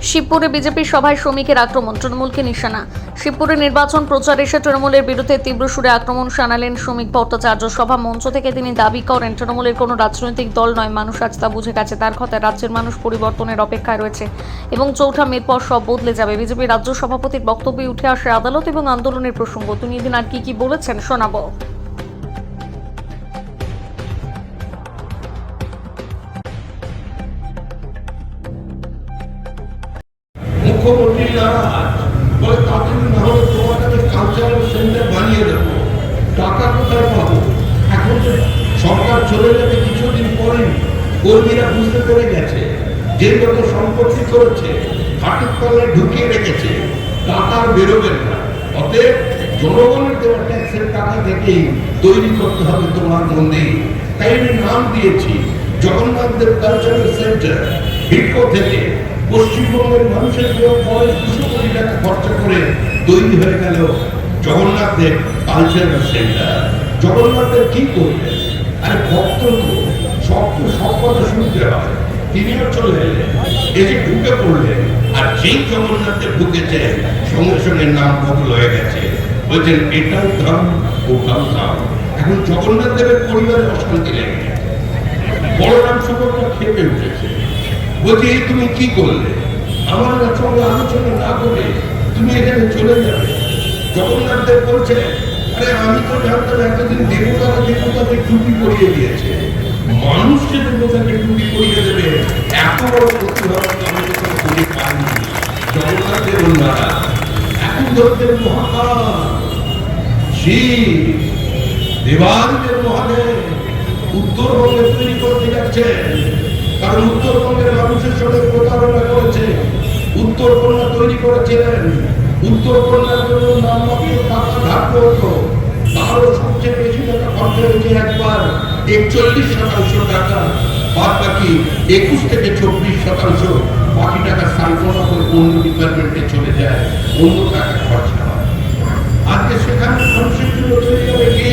শিবপুরে বিজেপির সভায় শ্রমিকের আক্রমণ, তৃণমূলকে নিশানা। শিবপুরে নির্বাচন প্রচার এসে তৃণমূলের বিরুদ্ধে তীব্র সুরে আক্রমণ শানালেন শ্রমিক ভট্টাচার্য। সভা মঞ্চ থেকে তিনি দাবি করেন, তৃণমূলের কোনো রাজনৈতিক দল নয়, মানুষ আজ তা বুঝে গেছে। তার কথায় রাজ্যের মানুষ পরিবর্তনের অপেক্ষায় রয়েছে এবং ৪ঠা মের পর সব বদলে যাবে। বিজেপির রাজ্য সভাপতির বক্তব্যে উঠে আসে আদালত এবং আন্দোলনের প্রসঙ্গ। তিনি এদিন আর কি বলেছেন শোনাবো। মুখ্যমন্ত্রী নারাজ বলে তাড়াতাড়ি না হলে তোমার কাছে কালচারাল সেন্টার বানিয়ে দেবো, টাকা কোথায় পাবো? এখন তো সরকার চলে যাবে কিছুদিন পরে, কর্মীরা বুঝতে পেরে গেছে যে যত সম্পত্তি করেছে হাটের তলায় ঢুকিয়ে রেখেছে, টাকা আর বেরোবে না। অতএব জনগণের দেওয়া ট্যাক্সের টাকা থেকেই তৈরি করতে হবে তোমার মন্দির। তাই আমি নাম দিয়েছি জগন্নাথ দেব কালচারাল সেন্টার। হিডকো থেকে পশ্চিমবঙ্গের মানুষের জন্য 200 কোটি টাকা খরচা করে তৈরি হয়ে গেল জগন্নাথ দেব কালচারাল সেন্টার। জগন্নাথ দেব কি করবেন? আরে ভক্ত সব কথা শুনতে হয়। তিনিও চলে এলেন, এসে ঢুকে পড়লেন, আর যেই জগন্নাথ দেব ঢুকেছে সঙ্গে সঙ্গে নাম বদল হয়ে গেছে। বলছেন এটাও ধাম ওটাও ধাম। এখন জগন্নাথ দেবের পরিবারে অশান্তি লেগে গেছে। বড়রাম সুভদ্রা খেপে উঠেছে, বলছি তুমি কি করলে? আমার সঙ্গে আলোচনা না করে তুমি এখানে চলে যাবে। জগন্নাথ দেব বলছে, আরে আমি তো জানতাম এতদিন দেবতাকে টুপি পরিয়ে দিয়েছে, মানুষকে দেবতাকে টুপি পরিয়ে দেবে, এত বড় প্রতিভাব আমি তো খুঁজে পাইনি। জগন্নাথ দেব নারা এখন ধরতেন মহাকাল শিব দেবাদিদেব মহাদেব উত্তরবঙ্গে তৈরি করতে যাচ্ছেন। কারণ উত্তরবঙ্গের মানুষের সঙ্গে প্রতারণা করেছে, উত্তরকন্যা তৈরি করেছিলেন। উত্তরকন্যার জন্য নামমাত্র টাকা ধার করতো, তারও সবচেয়ে বেশি টাকা খরচা হয়েছে একবার 41% টাকা, বাদ বাকি 21 থেকে 24%। বাকি টাকা সাইকোনা করে অন্য ডিপার্টমেন্টে চলে যায়, অন্য টাকা খরচা হয়। আজকে সেখানে মানুষের জন্য তৈরি হবে কি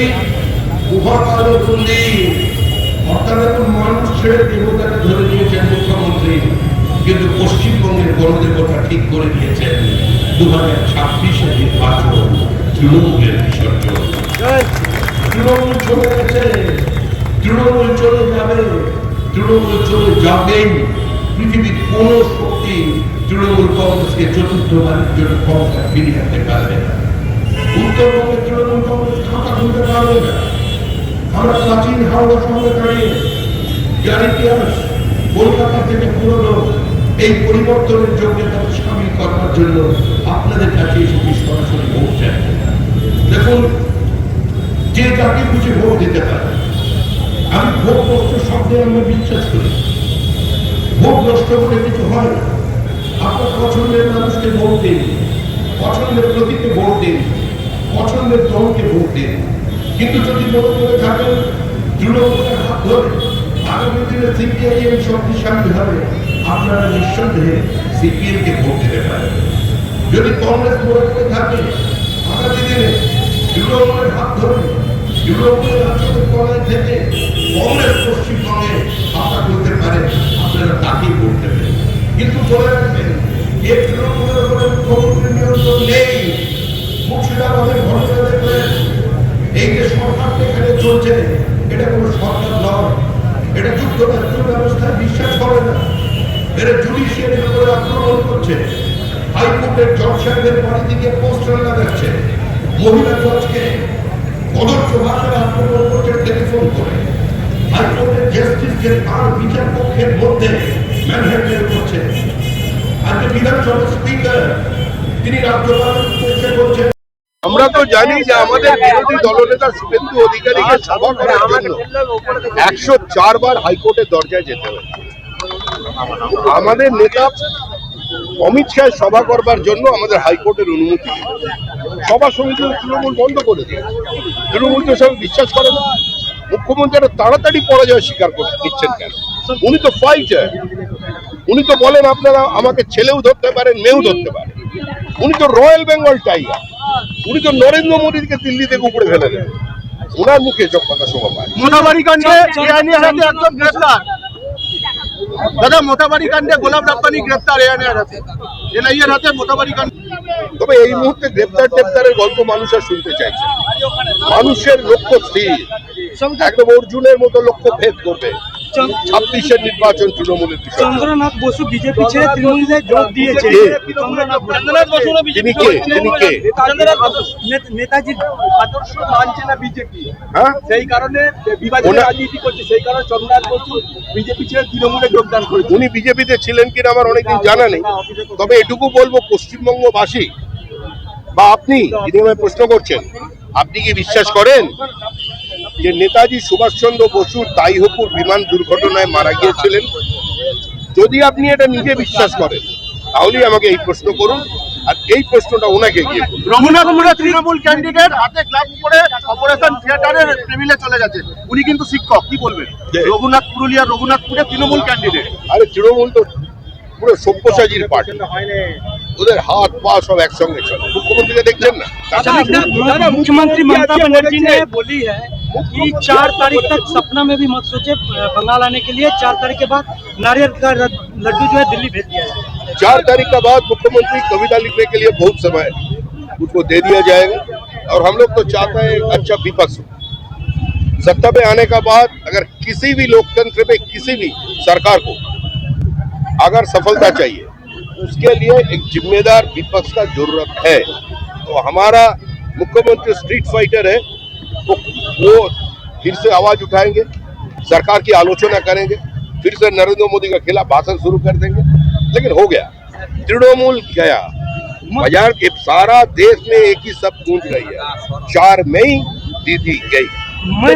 উপাকাল মন্দির। অর্থাৎ এখন মানুষ ছেড়ে দেবতাকে ধরে নিয়েছেন মুখ্যমন্ত্রী, কিন্তু পশ্চিমবঙ্গের গণদেবতা ঠিক করে দিয়েছেন 2026-এর নির্বাচন তৃণমূলের বিসর্জন। তৃণমূল চলে গেছে, তৃণমূল চলে যাবে, তৃণমূল চলে যাবেন। পৃথিবীর কোন শক্তি তৃণমূল কংগ্রেসকে চতুর্থবারের জন্য ক্ষমতা ফিরিয়ে আনতে পারবে না। উত্তরবঙ্গে তৃণমূল কংগ্রেস খাতা খুলতে পারবে না। আমরা প্রাচীন হাওড়া সঙ্গে দাঁড়িয়ে যার ইতিহাস কলকাতা থেকে পুরনো এই পরিবর্তনের যোগ্যতাকে সামিল করার জন্য আপনাদের কাছে এসে সরাসরি ভোট চাই। দেখুন, যে যাকে খুশি ভোট দিতে পারে। আমি ভোট নষ্ট শব্দে আমরা বিশ্বাস করি। ভোট নষ্ট করে কিছু হয় না। আপনার পছন্দের মানুষকে ভোট দিন, পছন্দের প্রতীকে ভোট দিন, পছন্দের দলকে ভোট দিন। কিন্তু যদি মনে করে থাকেন তৃণমূলের হাত ধরে আগামী দিনে সিপিআইএম শক্তিশালী হবে, আপনারা নিঃসন্দেহে সিপিএমকে ভোট দিতে পারেন। যদি কংগ্রেস মনে করে থাকে আগামী দিনে তৃণমূলের হাত ধরে তৃণমূলের রাজ্যের কলায় থেকে কংগ্রেস পশ্চিমবঙ্গে হাতা করতে পারে, আপনারা তাকেই ভোট দেবেন। কিন্তু বলে রাখবেন যে তৃণমূলের উপরে মুখ্যমন্ত্রীর নিয়ন্ত্রণ নেই। মুর্শিদাবাদের ঘটনা দেখলেন, এই যে সরকারটা এখানে চলছে এটা কোনো সরকার নয়, এটা যুক্তরাষ্ট্র ব্যবস্থায় বিশ্বাস করে না, এরা জুডিশিয়ারির উপরে আক্রমণ করছে। হাইকোর্টের জজ সাহেবের বাড়ি থেকে পোস্টার লাগাচ্ছে, মহিলা জজকে কদর্য ভাষায় আক্রমণ করছে টেলিফোন করে। হাইকোর্টের জাস্টিসকে তার বিচার পক্ষের মধ্যে ম্যানহ্যান্ডেল করছে। আজকে বিধানসভার স্পিকার তিনি রাজ্যপালের উদ্দেশ্যে বলছেন, আমরা তো জানি যে আমাদের বিরোধী দলনেতা শুভেন্দু অধিকারীকে সভা করার জন্য 104 বার হাইকোর্টের দরজায় যেতে হবে। আমাদের নেতা অমিত শাহ সভা করবার জন্য আমাদের হাইকোর্টের অনুমতি, সভা সমিতি তৃণমূল বন্ধ করে দিয়ে, তৃণমূল তো সব বিশ্বাস করে না। মুখ্যমন্ত্রী আরো তাড়াতাড়ি পরাজয় স্বীকার করে নিচ্ছেন কেন? উনি তো ফাইটার, উনি তো বলেন আপনারা আমাকে ছেলেও ধরতে পারেন, মেয়েও ধরতে পারেন। উনি তো রয়্যাল বেঙ্গল টাইগার, উনি তো নরেন্দ্র মোদীকে দিল্লি থেকে উপরে ফেলে দেন। ওনার মুখে সব কথা শোভা পায়। দাদা মোথাবাড়ি কাণ্ডে গোলাম রাব্বানি গ্রেপ্তার এনআইএর হাতে মোথাবাড়ি কাণ্ড। তবে এই মুহূর্তে গ্রেপ্তারের গল্প মানুষ আর শুনতে চাইছে। মানুষের লক্ষ্য স্থির, একদম অর্জুনের মতো লক্ষ্য ভেদ করবে 26-এর নির্বাচন তৃণমূলের বিষয়। চন্দ্রনাথ বসু বিজেপি ছেড়ে তৃণমূলে যোগ দিয়েছে। তিনি কে? নেতাজির আদর্শ মানছে না বিজেপি, হ্যাঁ, সেই কারণে বিভাজনের রাজনীতি করছে, সেই কারণে চন্দ্রনাথ বসু বিজেপি ছেড়ে তৃণমূলে যোগদান করেছে। উনি বিজেপিতে ছিলেন কিনা আমার অনেকদিন জানা নেই, তবে এটুকু বলবো পশ্চিমবঙ্গবাসী বা আপনি যিনি আমায় প্রশ্ন করছেন, আপনি কি বিশ্বাস করেন যে নেতাজি সুভাষচন্দ্র বসু তাইহুপুর বিমান দুর্ঘটনায় মারা গিয়েছিলেন? যদি আপনি এটা নিজে বিশ্বাস করেন তাহলেই আমাকে এই প্রশ্ন করুন, আর এই প্রশ্নটা ওনাকে গিয়ে করুন। রঘুনাথপুরে তৃণমূল ক্যান্ডিডেট হাতে গ্লাভ পরে অপারেশন থিয়েটারের টেবিলে চলে গেছে, উনি কিন্তু শিক্ষক, কি বলবেন? রঘুনাথপুরে তৃণমূল ক্যান্ডিডেট। আরে তৃণমূল তো পুরো সব্যসাচীর পার্টি, ওদের হাত পা সব একসঙ্গে চলে। মুখ্যমন্ত্রীকে দেখছেন না? मुख्यमंत्री ममता बनर्जी ने बोली है कि 4 तारीख तक सपना में भी मत सोचे बंगाल आने के लिए। 4 तारीख के बाद नारियल का लड्डू जो है दिल्ली भेज दिया जाए। 4 तारीख का बाद मुख्यमंत्री कविता लिखने के लिए बहुत समय है, उसको दे दिया जाएगा। और हम लोग तो चाहते हैं अच्छा विपक्ष हो। सत्ता में आने का बाद अगर किसी भी लोकतंत्र में किसी भी सरकार को अगर सफलता चाहिए, उसके लिए एक जिम्मेदार विपक्ष का जरूरत है। तो हमारा मुख्यमंत्री स्ट्रीट फाइटर है, वो फिर से आवाज उठाएंगे, सरकार की आलोचना करेंगे, फिर से नरेंद्र मोदी के खिलाफ भाषण शुरू कर देंगे। लेकिन हो गया, तृणमूल गया, बाजार के सारा देश में एक ही शब्द गूंज रही है, 4 मई दीदी गई। मैं